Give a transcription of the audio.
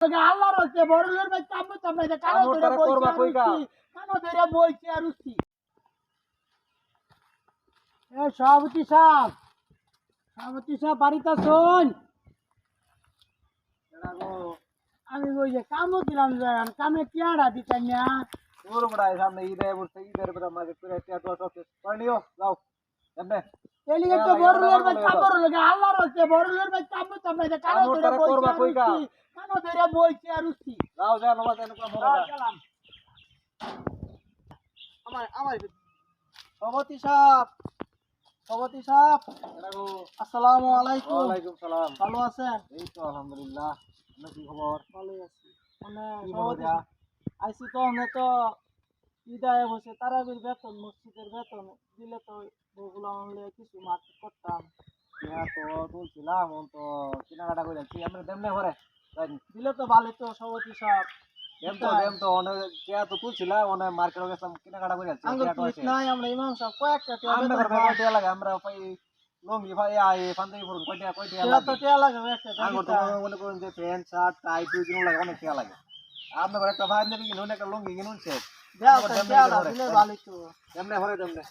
আল্লাহর হচ্ছে বড়লের ভাই কাম তো আপনাদের কানো ধরে করবা কই গা কানো ধরে বইছে আর উঠছি এ সভাপতি সাহেব বাড়িতে শোন আমি ওই যে কামও দিলাম কামে কি আড়া দিতেন না তোর বড়াই সামনে ঈদের বড় মাঝে করে টিয়া তো সব করে নিও যাও এমনে এলিগে তো বড়লের ভাই কাপড় লাগে আল্লাহর হচ্ছে বড়লের ভাই কাম তো আপনাদের কানো ধরে করবা কই গা কানো ধরে বইছে আর উঠছি যাও যা নবাজ এনে কোন মরা গেলাম আমার সভাপতি সাহেব এরাগো আসসালামু আলাইকুম ওয়ালাইকুম সালাম ভালো আছেন এই তো আলহামদুলিল্লাহ আপনার কি খবর ভালোই আছি মানে কি সভাপতি খবর আইসি তো আমরা তো বিদায় হচ্ছে তারাবির বেতন মসজিদের বেতন দিলে তো ওগুলো আনলে কিছু মার্কেট করতাম হ্যাঁ তো তুলছিলাম তো কেনাকাটা করে যাচ্ছি আমরা দেমনে ঘরে দিলে তো ভালো তো সভাপতি সাহেব দেম তো অনেক টিয়া তো তুলছিলাম অনেক মার্কেট গেছিলাম কেনাকাটা করে যাচ্ছি আঙ্গুল পিস নাই আমরা ইমাম সাহেব কয়েকটা আমরা ঘরে কয়টা লাগে আমরা পাই লঙ্গি ভাই আই পাঞ্জাবি পরুন কয়টা তো টিয়া লাগে একটা আঙ্গুর তো মনে করুন যে প্যান্ট শার্ট টাই টুই কিনুন লাগে অনেক টিয়া লাগে আপনার ঘরে একটা পাঞ্জাবি কিনুন একটা লঙ্গি কিনুন সে দিলে ভালো তো এমনি ঘরে দেমনে